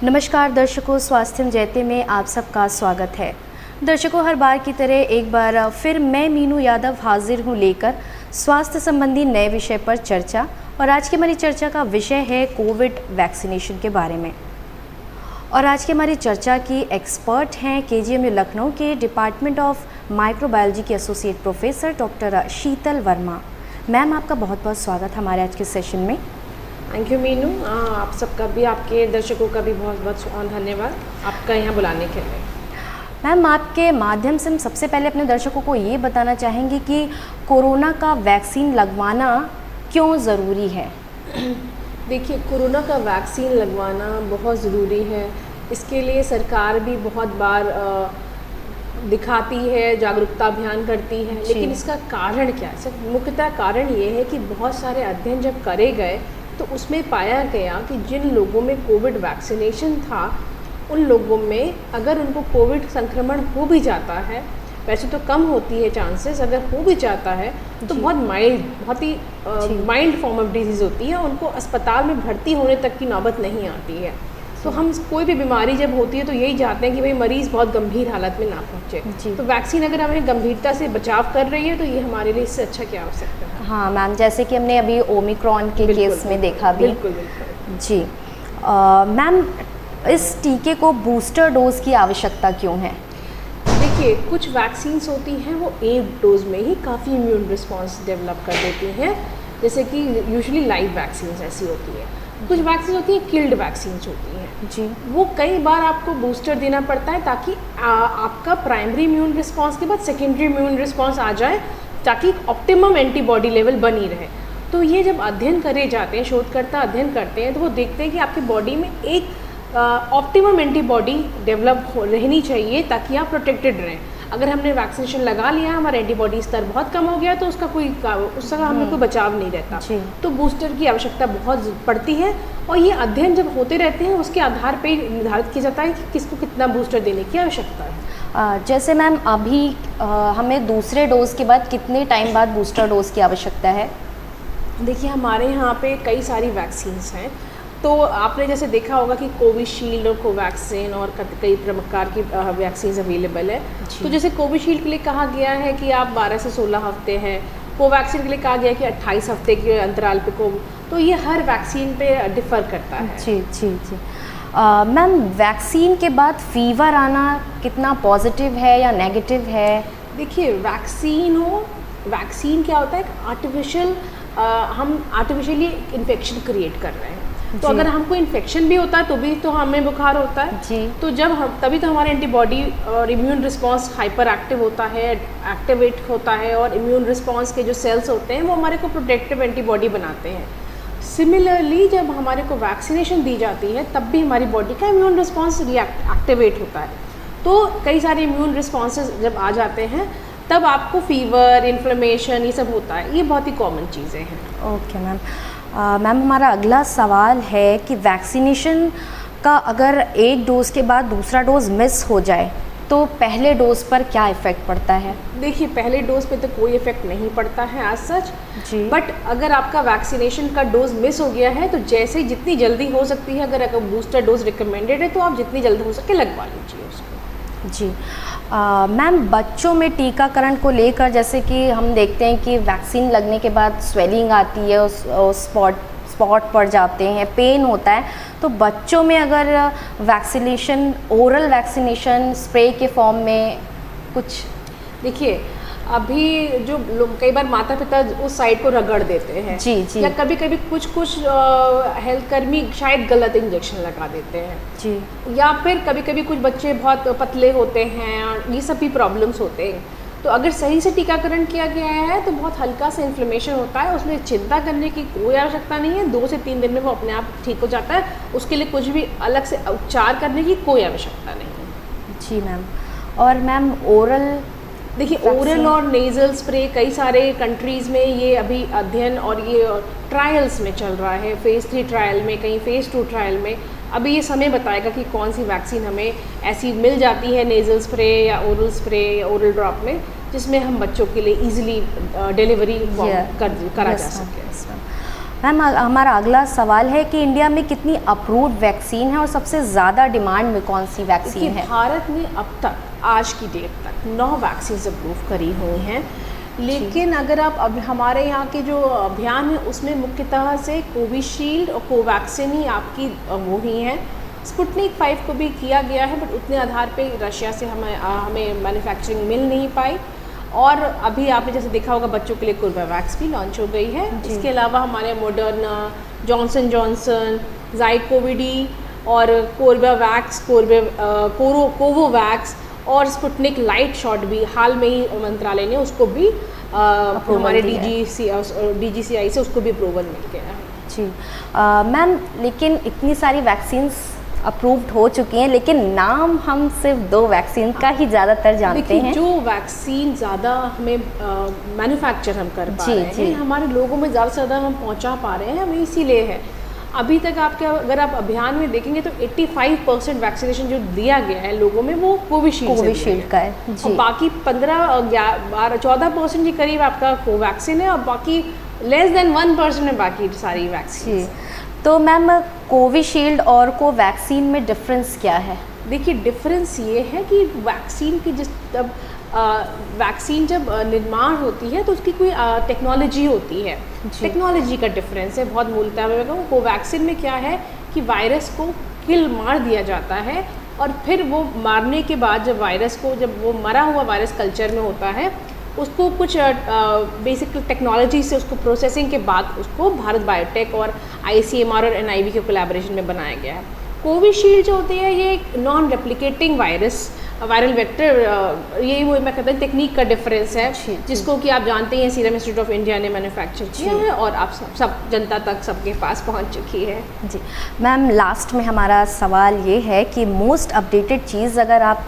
नमस्कार दर्शकों, स्वास्थ्य जयते में आप सबका स्वागत है। दर्शकों, हर बार की तरह एक बार फिर मैं मीनू यादव हाजिर हूँ लेकर स्वास्थ्य संबंधी नए विषय पर चर्चा। और आज की हमारी चर्चा का विषय है कोविड वैक्सीनेशन के बारे में। और आज की हमारी चर्चा की एक्सपर्ट हैं केजीएमयू लखनऊ के डिपार्टमेंट ऑफ माइक्रोबायोलॉजी की एसोसिएट प्रोफेसर डॉक्टर शीतल वर्मा। मैम, आपका बहुत बहुत स्वागत हमारे आज के सेशन में। Thank you Meenu. आप सबका भी, आपके दर्शकों का भी बहुत बहुत धन्यवाद आपका यहाँ बुलाने के लिए। मैम, आपके माध्यम से हम सबसे पहले अपने दर्शकों को ये बताना चाहेंगे कि कोरोना का वैक्सीन लगवाना क्यों ज़रूरी है। देखिए, कोरोना का वैक्सीन लगवाना बहुत ज़रूरी है। इसके लिए सरकार भी बहुत बार दिखाती है, जागरूकता अभियान करती है, लेकिन इसका कारण क्या है? सिर्फ मुख्यतः कारण ये है कि बहुत सारे अध्ययन जब करे गए तो उसमें पाया गया कि जिन लोगों में कोविड वैक्सीनेशन था उन लोगों में अगर उनको कोविड संक्रमण हो भी जाता है, वैसे तो कम होती है चांसेस, अगर हो भी जाता है तो बहुत ही माइल्ड फॉर्म ऑफ डिजीज़ होती है, उनको अस्पताल में भर्ती होने तक की नौबत नहीं आती है। तो हम कोई भी बीमारी जब होती है तो यही चाहते हैं कि भाई मरीज़ बहुत गंभीर हालत में ना पहुँचे। तो वैक्सीन अगर हमें गंभीरता से बचाव कर रही है तो ये हमारे लिए इससे अच्छा क्या हो सकता है। हाँ मैम, जैसे कि हमने अभी ओमिक्रॉन के केस में देखा भी। बिल्कुल बिल्कुल जी। मैम, इस टीके को बूस्टर डोज की आवश्यकता क्यों है? देखिए, कुछ वैक्सीन्स होती हैं वो एक डोज में ही काफ़ी इम्यून रिस्पॉन्स डेवलप कर देती हैं, जैसे कि यूजुअली लाइव वैक्सीन्स ऐसी होती है। कुछ वैक्सीन होती हैं किल्ड वैक्सीन्स होती हैं जी, वो कई बार आपको बूस्टर देना पड़ता है ताकि आपका प्राइमरी इम्यून रिस्पॉन्स के बाद सेकेंडरी इम्यून रिस्पॉन्स आ जाए, ताकि ऑप्टिमम एंटीबॉडी लेवल बनी रहे। तो ये जब अध्ययन करे जाते हैं, शोधकर्ता अध्ययन करते हैं, तो वो देखते हैं कि आपकी बॉडी में एक ऑप्टिमम एंटीबॉडी डेवलप रहनी चाहिए ताकि आप प्रोटेक्टेड रहें। अगर हमने वैक्सीनेशन लगा लिया, हमारा एंटीबॉडी स्तर बहुत कम हो गया तो उसका हमें कोई बचाव नहीं रहता। तो बूस्टर की आवश्यकता बहुत पड़ती है और ये अध्ययन जब होते रहते हैं उसके आधार पे निर्धारित किया जाता है कि किसको कितना बूस्टर देने की आवश्यकता है। जैसे मैम अभी हमें दूसरे डोज के बाद कितने टाइम बाद बूस्टर डोज की आवश्यकता है? देखिए, हमारे यहाँ पे कई सारी वैक्सीन्स हैं। तो आपने जैसे देखा होगा कि कोविशील्ड और कोवैक्सीन और कई प्रकार की वैक्सीन अवेलेबल है। तो जैसे कोविशील्ड के लिए कहा गया है कि आप 12 से 16 हफ्ते हैं, कोवैक्सीन के लिए कहा गया है कि 28 हफ्ते के अंतराल पे को। तो ये हर वैक्सीन पे डिफ़र करता है। जी जी जी। मैम, वैक्सीन के बाद फीवर आना कितना पॉजिटिव है या नेगेटिव है? देखिए, वैक्सीन क्या होता है, हम आर्टिफिशियली इन्फेक्शन क्रिएट कर रहे हैं। तो अगर हमको इन्फेक्शन भी होता है तो भी तो हमें बुखार होता है जी। तो तभी तो हमारे एंटीबॉडी और इम्यून रिस्पांस हाइपर एक्टिव होता है, एक्टिवेट होता है, और इम्यून रिस्पांस के जो सेल्स होते हैं वो हमारे को प्रोटेक्टिव एंटीबॉडी बनाते हैं। सिमिलरली जब हमारे को वैक्सीनेशन दी जाती है तब भी हमारी बॉडी का इम्यून रिस्पांस एक्टिवेट होता है। तो कई सारे इम्यून रिस्पॉन्सेज जब आ जाते हैं तब आपको फीवर, इन्फ्लेमेशन, ये सब होता है। ये बहुत ही कॉमन चीज़ें हैं। Okay ma'am. मैम, हमारा अगला सवाल है कि वैक्सीनेशन का अगर एक डोज के बाद दूसरा डोज मिस हो जाए तो पहले डोज पर क्या इफ़ेक्ट पड़ता है? देखिए, पहले डोज पे तो कोई इफेक्ट नहीं पड़ता है एज सच जी। बट अगर आपका वैक्सीनेशन का डोज मिस हो गया है तो जैसे जितनी जल्दी हो सकती है, अगर बूस्टर डोज रिकमेंडेड है तो आप जितनी जल्दी हो सके लगवा लीजिए उसको। जी। मैम, बच्चों में टीकाकरण को लेकर जैसे कि हम देखते हैं कि वैक्सीन लगने के बाद स्वेलिंग आती है, स्पॉट पड़ जाते हैं, पेन होता है, तो बच्चों में अगर वैक्सीनेशन, ओरल वैक्सीनेशन स्प्रे के फॉर्म में कुछ? देखिए, अभी जो लोग कई बार माता पिता उस साइड को रगड़ देते हैं जी जी, या कभी कभी कुछ हेल्थ कर्मी शायद गलत इंजेक्शन लगा देते हैं जी, या फिर कभी कभी कुछ बच्चे बहुत पतले होते हैं और ये सब भी प्रॉब्लम्स होते हैं। तो अगर सही से टीकाकरण किया गया है तो बहुत हल्का सा इन्फ्लेमेशन होता है, उसमें चिंता करने की कोई आवश्यकता नहीं है। 2 से 3 दिन में वो अपने आप ठीक हो जाता है, उसके लिए कुछ भी अलग से उपचार करने की कोई आवश्यकता नहीं है। जी मैम। और मैम, ओरल? देखिए, ओरल और नेज़ल स्प्रे कई सारे कंट्रीज़ में ये अभी अध्ययन और ये ट्रायल्स में चल रहा है, फेज़ 3 ट्रायल में, कहीं फेज़ 2 ट्रायल में। अभी ये समय बताएगा कि कौन सी वैक्सीन हमें ऐसी मिल जाती है, नेज़ल स्प्रे या ओरल ड्रॉप में, जिसमें हम बच्चों के लिए ईजिली डिलीवरी करा जा सके। मैम हमारा अगला सवाल है कि इंडिया में कितनी अप्रूव्ड वैक्सीन है और सबसे ज़्यादा डिमांड में कौन सी वैक्सीन है? भारत में अब तक आज की डेट तक 9 वैक्सीन अप्रूव करी हुई हैं, लेकिन अगर आप अब हमारे यहाँ के जो अभियान है उसमें मुख्यतः से कोविशील्ड और कोवैक्सिन ही आपकी वो ही हैं। स्पुतनिक 5 को भी किया गया है, बट उतने आधार पे रशिया से हमें मैन्युफैक्चरिंग मिल नहीं पाई। और अभी आपने जैसे देखा होगा बच्चों के लिए कोर्बेवैक्स भी लॉन्च हो गई है। इसके अलावा हमारे मॉडर्ना, जॉनसन जॉनसन, ज़ाइकोविडी और कोर्बेवैक्स, कोवोवैक्स और स्पुतनिक लाइट शॉट भी हाल में ही मंत्रालय ने उसको भी हमारे DGCI से उसको भी अप्रूवल मिल गया है। जी मैम, लेकिन इतनी सारी वैक्सीन्स अप्रूव्ड हो चुकी हैं, लेकिन नाम हम सिर्फ 2 वैक्सीन का ही ज़्यादातर जानते हैं। जो वैक्सीन ज़्यादा हमें मैन्युफैक्चर हम कर पा रहे हैं, हमारे लोगों में ज़्यादा से ज़्यादा हम पहुंचा पा रहे हैं, हमें इसीलिए है। अभी तक आपके अगर आप अभियान में देखेंगे तो 85% वैक्सीनेशन जो दिया गया है लोगों में वो कोविशील्ड का है जी। और बाकी 14% के करीब आपका कोवैक्सिन है और बाकी लेस देन 1% है बाकी सारी वैक्सीन। तो मैम कोविशील्ड और कोवैक्सीन में डिफरेंस क्या है? देखिए डिफरेंस ये है कि वैक्सीन की वैक्सीन जब निर्माण होती है तो उसकी कोई टेक्नोलॉजी होती है, टेक्नोलॉजी का डिफरेंस है बहुत मूलतः। मैं कहूँ कोवैक्सिन में क्या है कि वायरस को मार दिया जाता है और फिर वो मारने के बाद जब वो मरा हुआ वायरस कल्चर में होता है उसको कुछ बेसिक टेक्नोलॉजी से उसको प्रोसेसिंग के बाद उसको भारत बायोटेक और ICMR और NIV के कोलैबोरेशन में बनाया गया है। कोविशील्ड जो होती है ये एक नॉन रेप्लिकेटिंग वायरल वेक्टर, यही वो मैं कहता हूँ टेक्निक का डिफरेंस है, जिसको कि आप जानते हैं सीरम इंस्टीट्यूट ऑफ इंडिया ने मैन्युफैक्चर किया है और आप सब जनता तक सबके पास पहुँच चुकी है। जी मैम, लास्ट में हमारा सवाल ये है कि मोस्ट अपडेटेड चीज़ अगर आप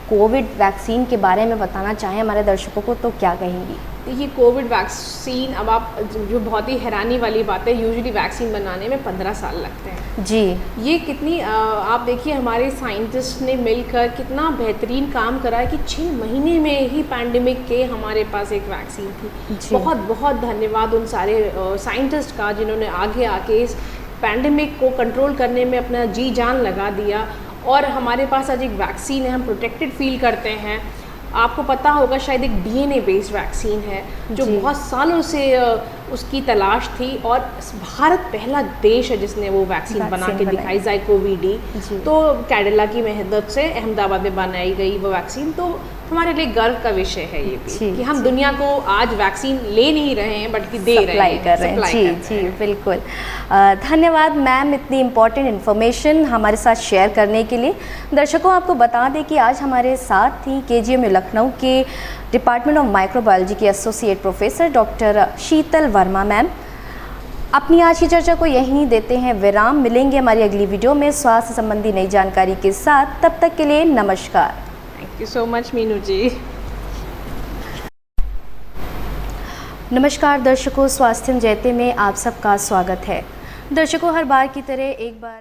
कोविड वैक्सीन के बारे में बताना चाहें हमारे दर्शकों को तो क्या कहेंगी? देखिए कोविड वैक्सीन, अब आप जो बहुत ही हैरानी वाली बात है, यूजुअली वैक्सीन बनाने में 15 साल लगते हैं जी। ये कितनी आप देखिए हमारे साइंटिस्ट ने मिलकर कितना बेहतरीन काम करा है कि 6 महीने में ही पैंडेमिक के हमारे पास एक वैक्सीन थी। बहुत बहुत धन्यवाद उन सारे साइंटिस्ट का जिन्होंने आगे आके इस पैंडेमिक को कंट्रोल करने में अपना जी जान लगा दिया और हमारे पास आज एक वैक्सीन है, हम प्रोटेक्टेड फील करते हैं। आपको पता होगा शायद एक DNA बेस्ड वैक्सीन है जो बहुत सालों से उसकी तलाश थी और भारत पहला देश है जिसने वो वैक्सीन बना के दिखाई, ज़ाइकोविडी। तो कैडिला की मेहनत से अहमदाबाद में बनाई गई वो वैक्सीन, तो हमारे लिए गर्व का विषय है ये भी कि हम दुनिया को आज वैक्सीन ले नहीं रहे हैं बल्कि दे रहे हैं। जी बिल्कुल। धन्यवाद मैम इतनी इम्पोर्टेंट इन्फॉर्मेशन हमारे साथ शेयर करने के लिए। दर्शकों आपको बता दें कि आज हमारे साथ थी KGMU लखनऊ के डिपार्टमेंट ऑफ माइक्रोबायोलॉजी की एसोसिएट प्रोफेसर डॉक्टर शीतल वर्मा मैम। अपनी आज की चर्चा को यहीं देते हैं विराम। मिलेंगे हमारी अगली वीडियो में स्वास्थ्य संबंधी नई जानकारी के साथ। तब तक के लिए नमस्कार। Thank you so much Meenu ji. नमस्कार दर्शकों, स्वास्थ्य जयते में आप सबका स्वागत है। दर्शकों हर बार की तरह एक बार